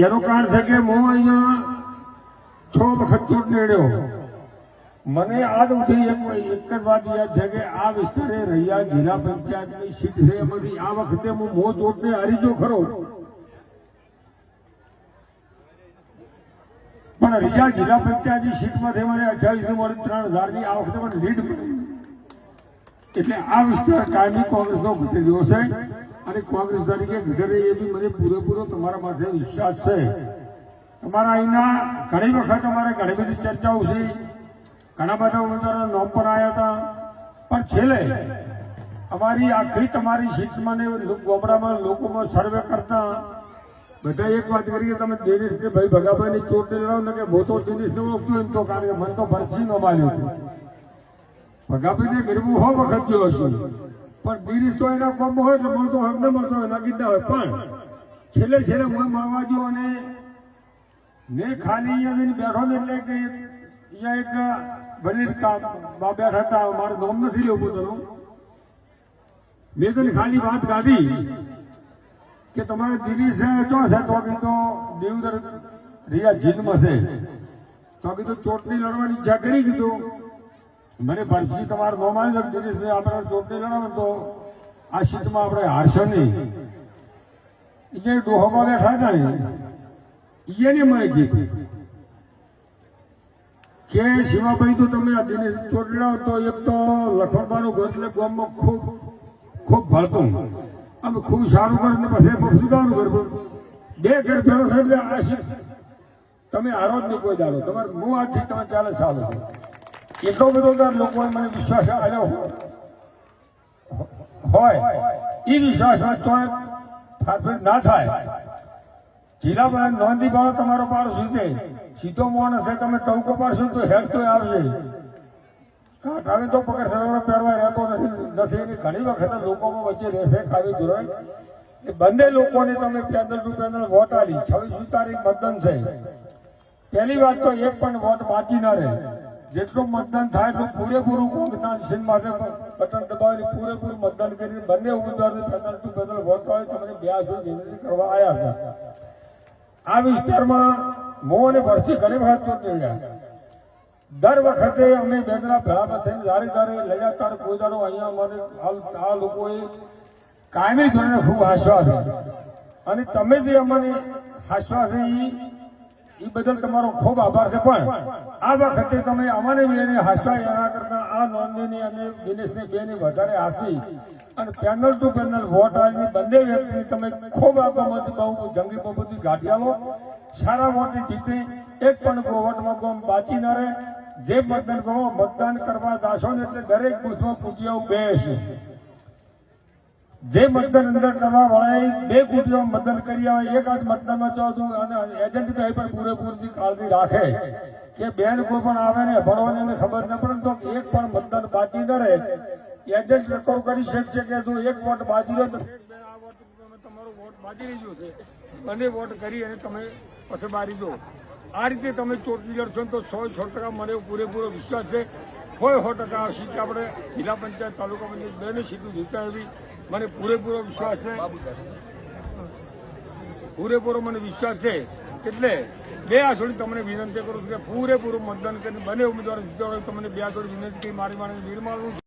એનું કારણ છે કે હું અહીંયા 6 વખત ચૂંટણી લડ્યો. મને આજ સુધી એક જ વાત યાદ છે કે આ વિસ્તારે રૈયા જિલ્લા પંચાયતની સીટ છે. એમાંથી આ વખતે હું ચૂંટણી હારી ગયો ખરો, પણ રૈયા જિલ્લા પંચાયતની સીટમાંથી મને 28 મળી 3000 આ વખતે મને લીડ મળી. એટલે આ વિસ્તાર કાયમી કોંગ્રેસનો ઘટેલો છે અને કોંગ્રેસ તરીકે ઘટે એ બી મને પૂરેપૂરો તમારા માટે વિશ્વાસ છે. તમારા અહીંના ઘણી વખત અમારે ઘણી બધી ચર્ચાઓ છે, ઘણા બધા ઉમેદવારોના નામ પણ આવ્યા હતા, પણ છેલ્લે અમારી આખી તમારી સીટમાં ને ગોબડામાં લોકોમાં સર્વે કરતા બધા એક વાત કરી કે તમે દિનેશ કે ભાઈ ભગાભાઈની ચૂંટણી લડો ને કે હું તો દિનેશને ઓળખતો એમ તો, કારણ કે મને તો ભરતી ન માન્યું હતું. ભગાભાઈને ગરબું 100 વખત ગયો હશું, પણ દિનેશ તો એના કોમ હોય એટલે મળતો હોય ન મળતો હોય ના કીધા હોય. પણ છેલ્લે હું મળવા ગયો અને મેં ખાલી અહીંયા બેઠો ને એટલે કે અહીંયા એક વડીલ બેઠા હતા, મારું નામ નથી લેવું પોતાનું. મેં તો ખાલી વાત કાઢી કે તમારે દિનેશ ચો છે, તો કીધું દેવદર રિયા જીલમાં છે, તો કીધું ચૂંટણી લડવાની ઈચ્છા કરી. કીધું મને ભરતી તમારું નામ આવી શકે, દિનેશને આપણે ચૂંટણી લડાવે તો આ સીટમાં આપણે હારશો નહીં. એ ડોહોમાં બેઠા હતા ને એને મને કીધું કે શિવાભાઈ તો તમે આ દિનેશ ચૂંટણી લાવો તો એક તો લખણબાનું ઘર એટલે ગામમાં ખૂબ ભળતું, અમે ખૂબ સારું કરે ને પછી પક્ષીબાનું ઘર, 2 ઘર ભેળો થાય એટલે આ સીટ તમે હારો જ નહીં કોઈ દાડો. તમારે હું આજથી તમે ચાલે ચાલો. એટલો બધો લોકોએ મને વિશ્વાસ આવ્યો હોય, એ વિશ્વાસમાં તો ફારફેર ના થાય. જિલ્લા નોંધી વાળો તમારો પાડોશી છે, સીધો માણસ છે, તમે ટવકો પાડશો તો હેડ તો આવશે. કાંટ આવે તો પકડ પહેરવા રહેતો નથી. ઘણી વખત લોકોમાં વચ્ચે રહેશે ખાવી ધોરણ. બંને લોકોને તમે પેનલ ટુ પેનલ વોટ આલી. 26મી તારીખ મતદાન છે. પહેલી વાત તો એક પણ વોટ બાકી ના રહે. જેટલું મતદાન થાય એટલું પૂરેપૂરું કોંગ્રેસના સિંહ માટે બટન દબાવીને પૂરેપૂરું મતદાન કરીને બંને ઉમેદવારને પેનલ ટુ પેનલ વોટ વાળી તમને 2 હાજર વિનંતી કરવા આવ્યા હતા. આ વિસ્તારમાં મોં અને ભરતી ઘણી વખત ચૂંટણી ગયા. દર વખતે અમે બેદરા ભેળામાં થઈને ધારે લડ્યા તારે કોઈ દાડો અહીંયા અમારે આ લોકોએ કાયમી ધોરણે ખૂબ આશ્વાસ અને તમે જે અમને આશ્વાસ એ બદલ તમારો ખૂબ આભાર છે. પણ આ વખતે તમે અમને બેને આશ્વાસ એના કરતા આ નોંધણીની અને દિનેશને બેને વધારે આપી અને પેનલ ટુ પેનલ વોટ આવીને બંને વ્યક્તિને તમે ખૂબ આપવામાંથી બહુ જંગી બહુમતી ગાંઠિયાલો સારા વોટની જીતે. એક પણ વોટમાં બાકી ના રહે. જે મતદાન કરવા જાશો ને એટલે દરેક બૂથમાં કુટીઓ બેસે. જે મતદાન અંદર કરવા વાળા 2 કુટીઓ મતદાન કરી આવે. એક આજ મતદાનમાં ચોથું અને એજન્ટ ભાઈ પણ પૂરેપૂરી કાળજી રાખે કે બેન કોઈ પણ આવે ને ભણવાની ખબર ન પડે તો એક પણ મતદાન બાકી ન રહે. એજન્ટ રેકોર્ડ કરી શકશે કે જો એક વોટ બાકી રહ્યો તો તમારો વોટ બાકી રહી ગયો છે, બંને વોટ કરી અને તમે પછી બારી દો. આ રીતે તમે ચૂંટણી લડશો તો 100% મને પૂરેપૂરો વિશ્વાસ છે. 100% સીટ આપણે જિલ્લા પંચાયત તાલુકા પંચાયત બંને સીટો જીતા એવી મને પૂરેપૂરો વિશ્વાસ છે. પૂરેપૂરો મને વિશ્વાસ છે. એટલે 2 હાથ જોડી તમને વિનંતી કરું છું કે પૂરેપૂરું મતદાન કરીને બંને ઉમેદવારો જીતવા તમને 2 હાથ જોડી વિનંતી મારી માણસ નિર્માણ